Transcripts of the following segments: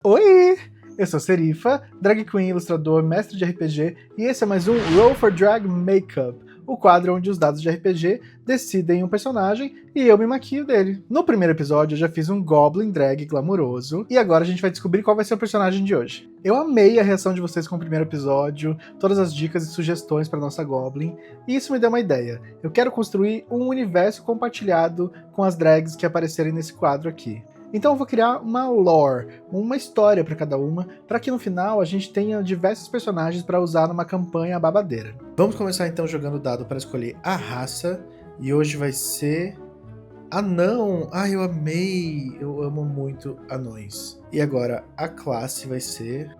Oi! Eu sou Serifa, drag queen, ilustrador, mestre de RPG, e esse é mais um Roll for Drag Makeup, o quadro onde os dados de RPG decidem um personagem e eu me maquio dele. No primeiro episódio eu já fiz um Goblin drag glamuroso, e agora a gente vai descobrir qual vai ser o personagem de hoje. Eu amei a reação de vocês com o primeiro episódio, todas as dicas e sugestões para nossa Goblin, e isso me deu uma ideia. Eu quero construir um universo compartilhado com as drags que aparecerem nesse quadro aqui. Então eu vou criar uma lore, uma história para cada uma, para que no final a gente tenha diversos personagens para usar numa campanha babadeira. Vamos começar então jogando o dado para escolher a raça, e hoje vai ser anão. Ai, eu amei! Eu amo muito anões. E agora a classe vai ser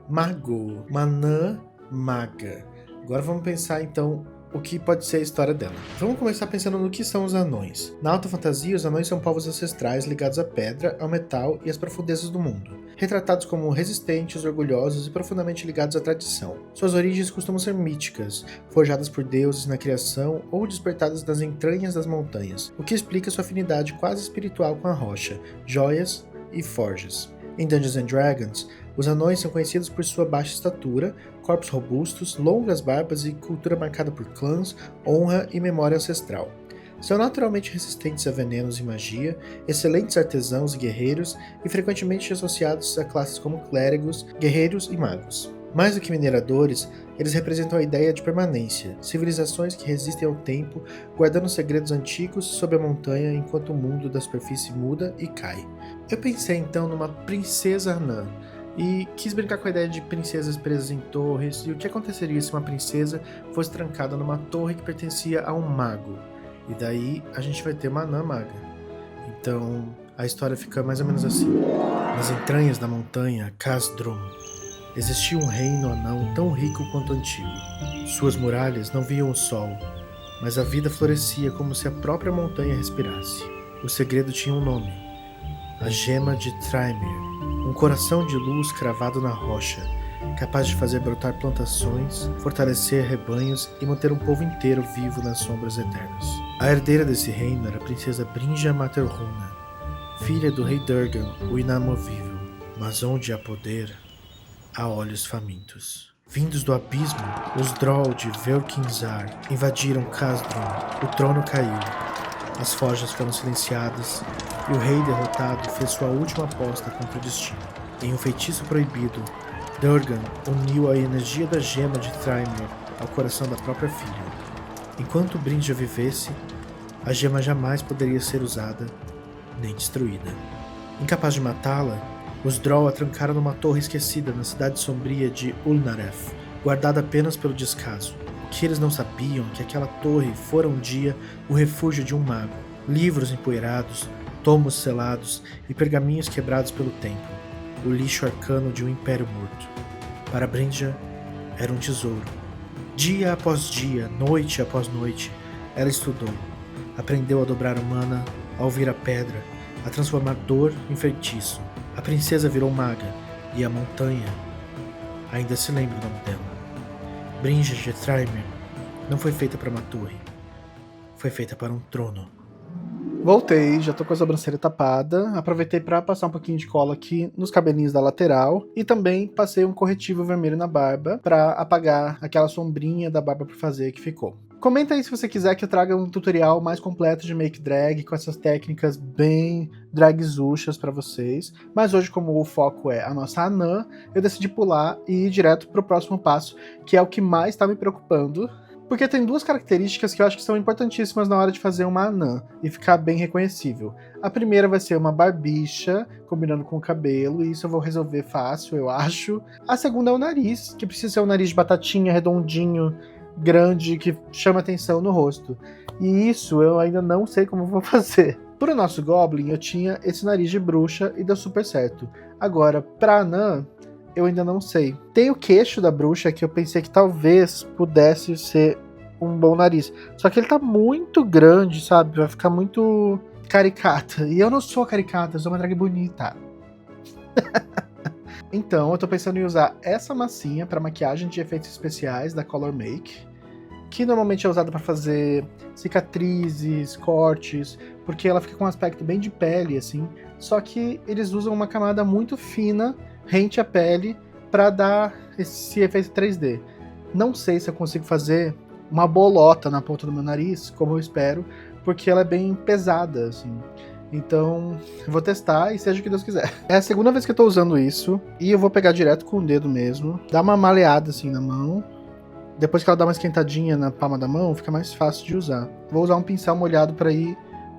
mago, uma anã maga. Agora vamos pensar então o que pode ser a história dela. Vamos começar pensando no que são os anões. Na alta fantasia, os anões são povos ancestrais ligados à pedra, ao metal e às profundezas do mundo. Retratados como resistentes, orgulhosos e profundamente ligados à tradição. Suas origens costumam ser míticas, forjadas por deuses na criação ou despertadas das entranhas das montanhas, o que explica sua afinidade quase espiritual com a rocha, joias e forjas. Em Dungeons & Dragons, os anões são conhecidos por sua baixa estatura, corpos robustos, longas barbas e cultura marcada por clãs, honra e memória ancestral. São naturalmente resistentes a venenos e magia, excelentes artesãos e guerreiros e frequentemente associados a classes como clérigos, guerreiros e magos. Mais do que mineradores, eles representam a ideia de permanência, civilizações que resistem ao tempo, guardando segredos antigos sob a montanha enquanto o mundo da superfície muda e cai. Eu pensei então numa princesa anã, e quis brincar com a ideia de princesas presas em torres, e o que aconteceria se uma princesa fosse trancada numa torre que pertencia a um mago. E daí a gente vai ter uma anã maga. Então a história fica mais ou menos assim. Nas entranhas da montanha Khazad-dûm, existia um reino anão tão rico quanto antigo. Suas muralhas não viam o sol, mas a vida florescia como se a própria montanha respirasse. O segredo tinha um nome: a Gema de Thrymmere. Um coração de luz cravado na rocha, capaz de fazer brotar plantações, fortalecer rebanhos e manter um povo inteiro vivo nas sombras eternas. A herdeira desse reino era a princesa Brynja Matterhorn, filha do rei Durgan, o inamovível. Mas onde há poder, há olhos famintos. Vindos do abismo, os Droll de Vel'Kinzar invadiram Khazad-dûm. O trono caiu, as forjas foram silenciadas e o rei derrotado fez sua última aposta contra o destino. Em um feitiço proibido, Durgan uniu a energia da gema de Thrymmere ao coração da própria filha. Enquanto Brynja vivesse, a gema jamais poderia ser usada nem destruída. Incapaz de matá-la, os Droll a trancaram numa torre esquecida na cidade sombria de Ulnareth, guardada apenas pelo descaso. O que eles não sabiam é que aquela torre fora um dia o refúgio de um mago. Livros empoeirados, tomos selados e pergaminhos quebrados pelo tempo. O lixo arcano de um império morto. Para Brynja, era um tesouro. Dia após dia, noite após noite, ela estudou. Aprendeu a dobrar a mana, a ouvir a pedra, a transformar dor em feitiço. A princesa virou maga, e a montanha ainda se lembra o nome dela. Brynja de Thrymmere não foi feita para uma torre, foi feita para um trono. Voltei, já tô com a sobrancelha tapada, aproveitei para passar um pouquinho de cola aqui nos cabelinhos da lateral e também passei um corretivo vermelho na barba para apagar aquela sombrinha da barba por fazer que ficou. Comenta aí se você quiser que eu traga um tutorial mais completo de make drag com essas técnicas bem dragzuchas para vocês, mas hoje, como o foco é a nossa anã, eu decidi pular e ir direto pro próximo passo, que é o que mais tá me preocupando, porque tem duas características que eu acho que são importantíssimas na hora de fazer uma anã e ficar bem reconhecível. A primeira vai ser uma barbicha, combinando com o cabelo, e isso eu vou resolver fácil, eu acho. A segunda é o nariz, que precisa ser um nariz de batatinha, redondinho, grande, que chama atenção no rosto. E isso eu ainda não sei como vou fazer. Pro nosso Goblin, eu tinha esse nariz de bruxa e deu super certo. Agora, pra anã, eu ainda não sei. Tem o queixo da bruxa que eu pensei que talvez pudesse ser um bom nariz. Só que ele tá muito grande, sabe? Vai ficar muito caricata. E eu não sou caricata, eu sou uma drag bonita. Então, eu tô pensando em usar essa massinha para maquiagem de efeitos especiais da Color Make. que normalmente é usada para fazer cicatrizes, cortes, porque ela fica com um aspecto bem de pele, assim. Só que eles usam uma camada muito fina, rente à pele, para dar esse efeito 3D. Não sei se eu consigo fazer uma bolota na ponta do meu nariz, como eu espero, porque ela é bem pesada, assim. Então, eu vou testar e seja o que Deus quiser. É a segunda vez que eu tô usando isso, e eu vou pegar direto com o dedo mesmo, dar uma maleada assim na mão. Depois que ela dá uma esquentadinha na palma da mão, fica mais fácil de usar. Vou usar um pincel molhado para ir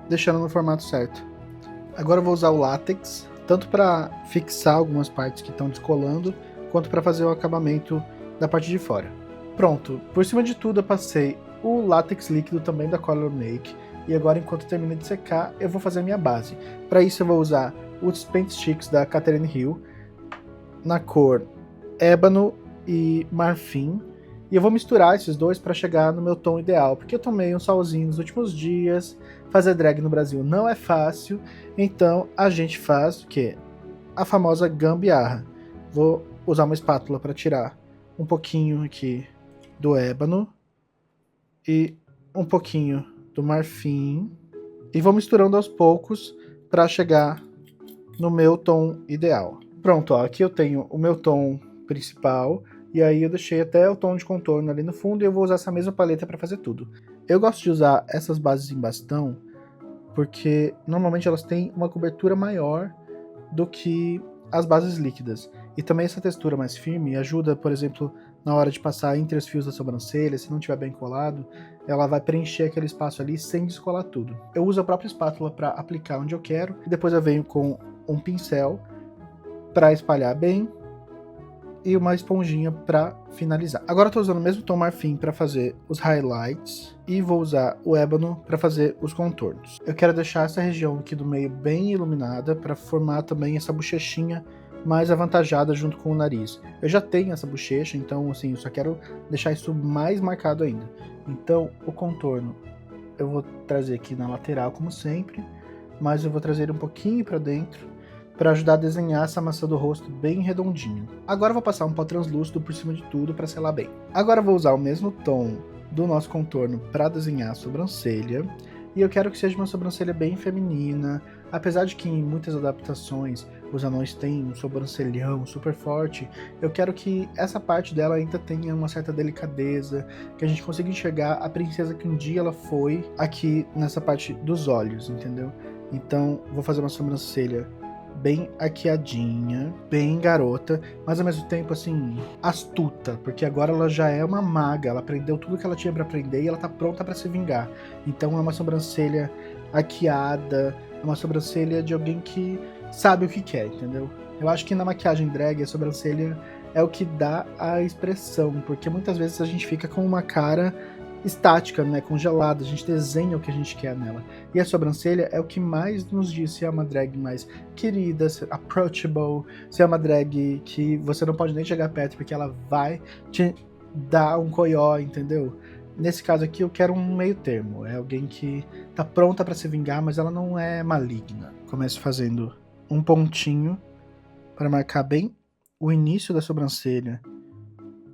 deixando no formato certo. Agora eu vou usar o látex, tanto para fixar algumas partes que estão descolando, quanto para fazer o acabamento da parte de fora. Pronto, por cima de tudo eu passei o látex líquido também da Color Make, e agora enquanto termina de secar, eu vou fazer a minha base. Para isso eu vou usar os Paint Sticks da Catherine Hill, na cor ébano e marfim, e eu vou misturar esses dois para chegar no meu tom ideal, porque eu tomei um solzinho nos últimos dias, fazer drag no Brasil não é fácil, então a gente faz o quê? A famosa gambiarra. Vou usar uma espátula para tirar um pouquinho aqui do ébano e um pouquinho do marfim, e vou misturando aos poucos para chegar no meu tom ideal. Pronto, ó, aqui eu tenho o meu tom principal, e aí eu deixei até o tom de contorno ali no fundo, e eu vou usar essa mesma paleta para fazer tudo. Eu gosto de usar essas bases em bastão, porque normalmente elas têm uma cobertura maior do que as bases líquidas. E também essa textura mais firme ajuda, por exemplo, na hora de passar entre os fios da sobrancelha, se não estiver bem colado, ela vai preencher aquele espaço ali sem descolar tudo. Eu uso a própria espátula para aplicar onde eu quero, e depois eu venho com um pincel para espalhar bem, e uma esponjinha para finalizar. Agora eu tô usando o mesmo tom marfim para fazer os highlights e vou usar o ébano para fazer os contornos. Eu quero deixar essa região aqui do meio bem iluminada para formar também essa bochechinha mais avantajada junto com o nariz. Eu já tenho essa bochecha, então assim, eu só quero deixar isso mais marcado ainda. Então o contorno eu vou trazer aqui na lateral como sempre, mas eu vou trazer ele um pouquinho para dentro, para ajudar a desenhar essa maçã do rosto bem redondinha. Agora eu vou passar um pó translúcido por cima de tudo para selar bem. Agora eu vou usar o mesmo tom do nosso contorno para desenhar a sobrancelha, e eu quero que seja uma sobrancelha bem feminina, apesar de que em muitas adaptações os anões têm um sobrancelhão super forte, eu quero que essa parte dela ainda tenha uma certa delicadeza, que a gente consiga enxergar a princesa que um dia ela foi aqui nessa parte dos olhos, entendeu? Então vou fazer uma sobrancelha bem arqueadinha, bem garota, mas ao mesmo tempo assim, astuta, porque agora ela já é uma maga, ela aprendeu tudo que ela tinha para aprender e ela tá pronta para se vingar. Então é uma sobrancelha arqueada, é uma sobrancelha de alguém que sabe o que quer, entendeu? Eu acho que na maquiagem drag a sobrancelha é o que dá a expressão, porque muitas vezes a gente fica com uma cara estática, né, congelada, a gente desenha o que a gente quer nela. E a sobrancelha é o que mais nos diz se é uma drag mais querida, se approachable, se é uma drag que você não pode nem chegar perto porque ela vai te dar um coió, entendeu? Nesse caso aqui eu quero um meio termo, é alguém que tá pronta para se vingar, mas ela não é maligna. Começo fazendo um pontinho para marcar bem o início da sobrancelha,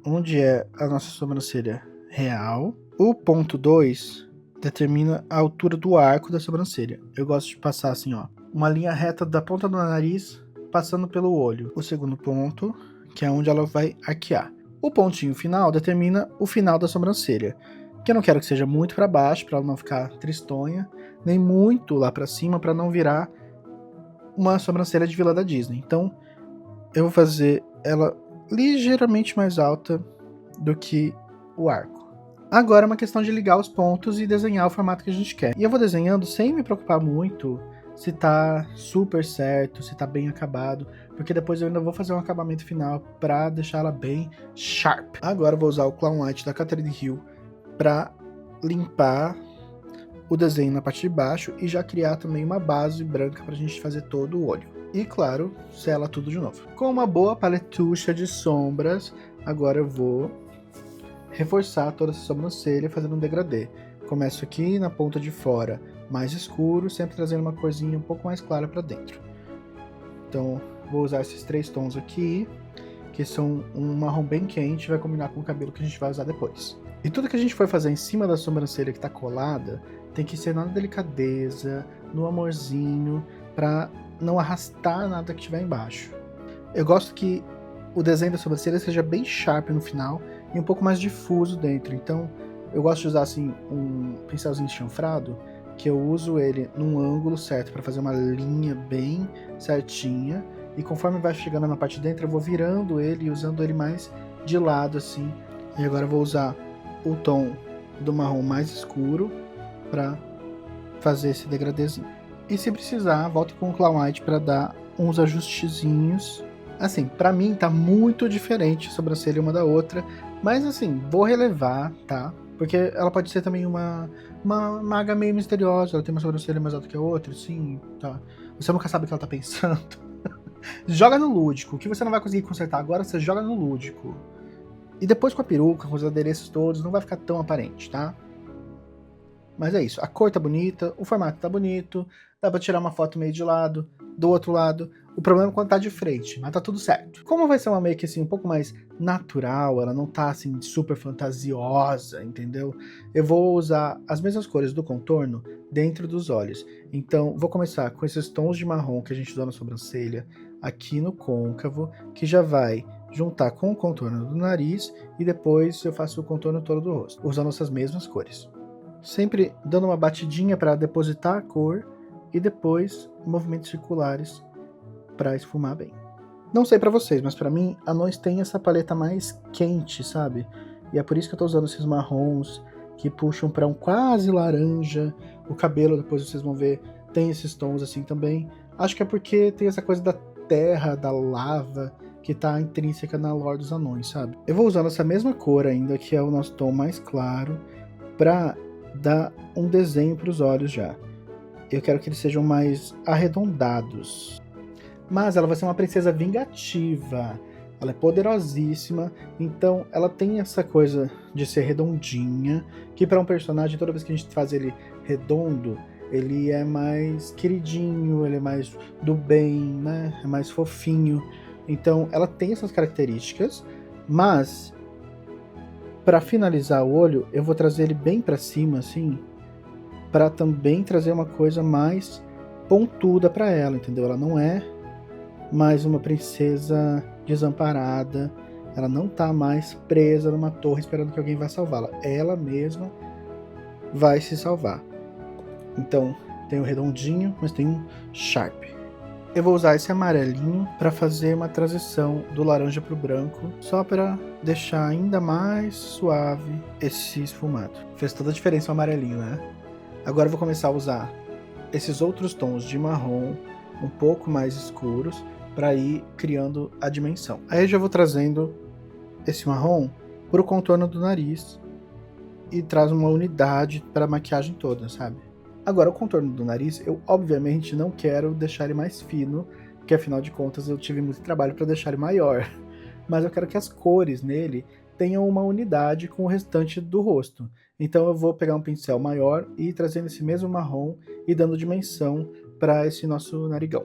onde é a nossa sobrancelha real. O ponto 2 determina a altura do arco da sobrancelha. Eu gosto de passar assim, ó, uma linha reta da ponta do nariz passando pelo olho. O segundo ponto, que é onde ela vai arquear. O pontinho final determina o final da sobrancelha, que eu não quero que seja muito para baixo, para ela não ficar tristonha, nem muito lá para cima, para não virar uma sobrancelha de vilã da Disney. Então, eu vou fazer ela ligeiramente mais alta do que o arco. Agora é uma questão de ligar os pontos e desenhar o formato que a gente quer. E eu vou desenhando sem me preocupar muito se tá super certo, se tá bem acabado, porque depois eu ainda vou fazer um acabamento final pra deixar ela bem sharp. Agora eu vou usar o Clown White da Catherine Hill pra limpar o desenho na parte de baixo e já criar também uma base branca pra gente fazer todo o olho. E claro, sela tudo de novo. Com uma boa paletucha de sombras, agora eu vou reforçar toda essa sobrancelha fazendo um degradê. Começo aqui na ponta de fora mais escuro, sempre trazendo uma corzinha um pouco mais clara para dentro. Então vou usar esses 3 tons aqui, que são um marrom bem quente, vai combinar com o cabelo que a gente vai usar depois. E tudo que a gente for fazer em cima da sobrancelha que tá colada, tem que ser na delicadeza, no amorzinho, pra não arrastar nada que tiver embaixo. Eu gosto que o desenho da sobrancelha seja bem sharp no final e um pouco mais difuso dentro. Então, eu gosto de usar assim um pincelzinho chanfrado, que eu uso ele num ângulo certo para fazer uma linha bem certinha. E conforme vai chegando na parte de dentro, eu vou virando ele e usando ele mais de lado assim. E agora eu vou usar o tom do marrom mais escuro para fazer esse degradêzinho. E se precisar, volto com o Clown White para dar uns ajustezinhos. Assim, pra mim tá muito diferente a sobrancelha uma da outra, mas assim, vou relevar, tá? Porque ela pode ser também uma maga meio misteriosa, ela tem uma sobrancelha mais alta que a outra, sim, tá? Você nunca sabe o que ela tá pensando. Joga no lúdico, o que você não vai conseguir consertar agora, você joga no lúdico. E depois com a peruca, com os adereços todos, não vai ficar tão aparente, tá? Mas é isso, a cor tá bonita, o formato tá bonito, dá pra tirar uma foto meio de lado, do outro lado. O problema é quando tá de frente, mas tá tudo certo. Como vai ser uma make assim um pouco mais natural, ela não tá assim super fantasiosa, entendeu? Eu vou usar as mesmas cores do contorno dentro dos olhos. Então vou começar com esses tons de marrom que a gente usou na sobrancelha, aqui no côncavo, que já vai juntar com o contorno do nariz e depois eu faço o contorno todo do rosto, usando essas mesmas cores. Sempre dando uma batidinha para depositar a cor e depois movimentos circulares para esfumar bem. Não sei pra vocês, mas pra mim, Anões tem essa paleta mais quente, sabe? E é por isso que eu tô usando esses marrons que puxam pra um quase laranja. O cabelo, depois vocês vão ver, tem esses tons assim também. Acho que é porque tem essa coisa da terra, da lava, que tá intrínseca na lore dos anões, sabe? Eu vou usando essa mesma cor ainda, que é o nosso tom mais claro, pra dar um desenho pros olhos já. Eu quero que eles sejam mais arredondados. Mas ela vai ser uma princesa vingativa, ela é poderosíssima, então ela tem essa coisa de ser redondinha, que para um personagem, toda vez que a gente faz ele redondo, ele é mais queridinho, ele é mais do bem, né? É mais fofinho. Então ela tem essas características, mas para finalizar o olho, eu vou trazer ele bem para cima assim, para também trazer uma coisa mais pontuda para ela, entendeu? Ela não é mais uma princesa desamparada, ela não tá mais presa numa torre esperando que alguém vá salvá-la. Ela mesma vai se salvar. Então, tem o redondinho, mas tem um sharp. Eu vou usar esse amarelinho para fazer uma transição do laranja pro branco, só para deixar ainda mais suave esse esfumado. Fez toda a diferença o amarelinho, né? Agora eu vou começar a usar esses outros tons de marrom um pouco mais escuros para ir criando a dimensão. Aí eu já vou trazendo esse marrom para o contorno do nariz e traz uma unidade para a maquiagem toda, sabe? Agora o contorno do nariz, eu obviamente não quero deixar ele mais fino, porque afinal de contas eu tive muito trabalho para deixar ele maior. Mas eu quero que as cores nele tenham uma unidade com o restante do rosto. Então eu vou pegar um pincel maior e ir trazendo esse mesmo marrom e dando dimensão para esse nosso narigão.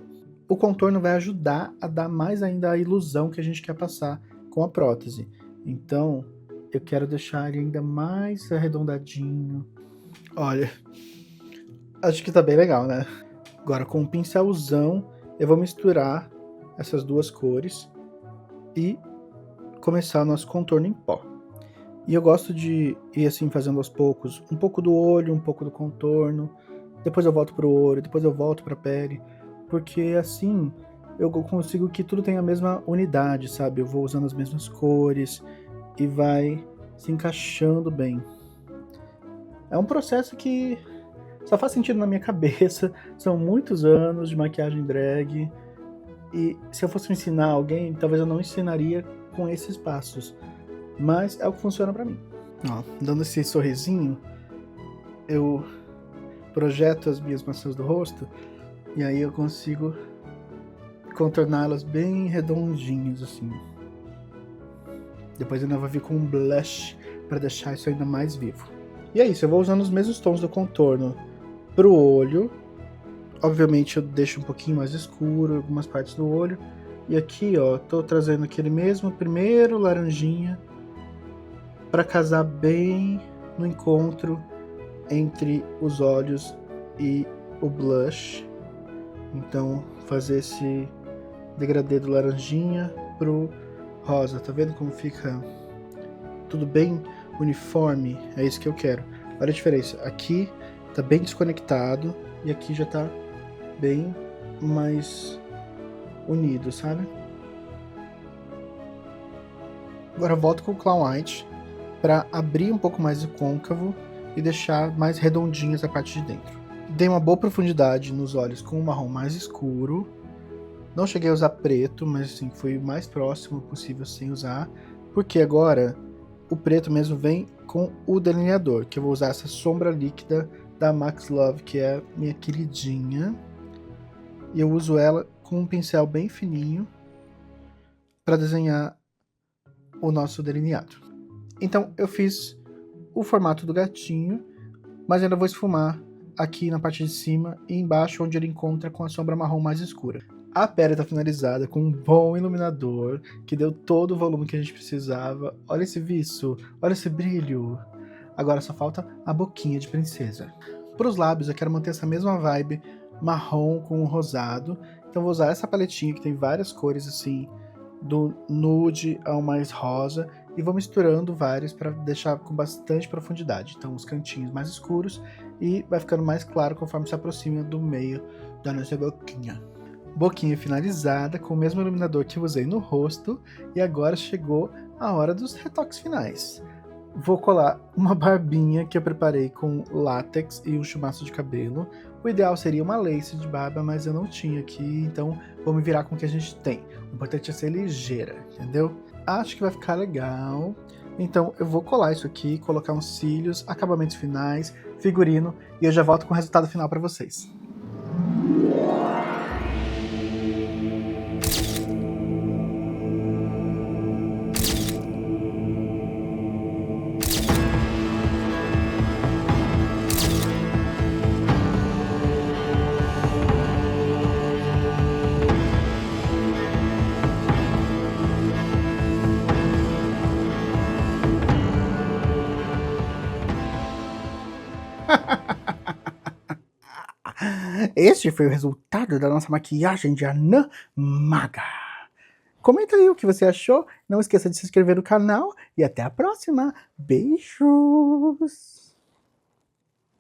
O contorno vai ajudar a dar mais ainda a ilusão que a gente quer passar com a prótese. Então, eu quero deixar ele ainda mais arredondadinho. Olha, acho que tá bem legal, né? Agora, com um pincelzão, eu vou misturar essas duas cores e começar o nosso contorno em pó. E eu gosto de ir assim, fazendo aos poucos, um pouco do olho, um pouco do contorno, depois eu volto pro olho, depois eu volto pra pele, porque assim eu consigo que tudo tenha a mesma unidade, sabe? Eu vou usando as mesmas cores e vai se encaixando bem. É um processo que só faz sentido na minha cabeça, são muitos anos de maquiagem drag, e se eu fosse ensinar alguém, talvez eu não ensinaria com esses passos, mas é o que funciona pra mim. Ó, dando esse sorrisinho, eu projeto as minhas maçãs do rosto e aí eu consigo contorná-las bem redondinhas assim. Depois ainda vai vir com um blush para deixar isso ainda mais vivo. E é isso, eu vou usando os mesmos tons do contorno pro olho. Obviamente eu deixo um pouquinho mais escuro em algumas partes do olho. E aqui, ó, tô trazendo aquele mesmo primeiro laranjinha para casar bem no encontro entre os olhos e o blush. Então, fazer esse degradê do laranjinha pro rosa. Tá vendo como fica tudo bem uniforme? É isso que eu quero. Olha a diferença. Aqui tá bem desconectado e aqui já tá bem mais unido, sabe? Agora eu volto com o Clown White para abrir um pouco mais o côncavo e deixar mais redondinhas a parte de dentro. Dei uma boa profundidade nos olhos com um marrom mais escuro. Não cheguei a usar preto, mas assim, foi o mais próximo possível sem usar, porque agora o preto mesmo vem com o delineador, que eu vou usar essa sombra líquida da Max Love, que é minha queridinha. E eu uso ela com um pincel bem fininho para desenhar o nosso delineado. Então eu fiz o formato do gatinho, mas ainda vou esfumar aqui na parte de cima e embaixo, onde ele encontra com a sombra marrom mais escura. A pele está finalizada com um bom iluminador, que deu todo o volume que a gente precisava. Olha esse viço, olha esse brilho. Agora só falta a boquinha de princesa. Para os lábios eu quero manter essa mesma vibe marrom com rosado. Então vou usar essa paletinha que tem várias cores assim, do nude ao mais rosa, e vou misturando vários para deixar com bastante profundidade. Então os cantinhos mais escuros e vai ficando mais claro conforme se aproxima do meio da nossa boquinha. Boquinha finalizada com o mesmo iluminador que eu usei no rosto, e agora chegou a hora dos retoques finais. Vou colar uma barbinha que eu preparei com látex e um chumaço de cabelo. O ideal seria uma lace de barba, mas eu não tinha aqui, então vou me virar com o que a gente tem. O importante é ser ligeira, entendeu? Acho que vai ficar legal. Então eu vou colar isso aqui, colocar uns cílios, acabamentos finais, figurino, e eu já volto com o resultado final para vocês. Este foi o resultado da nossa maquiagem de anã maga. Comenta aí o que você achou, não esqueça de se inscrever no canal e até a próxima. Beijos!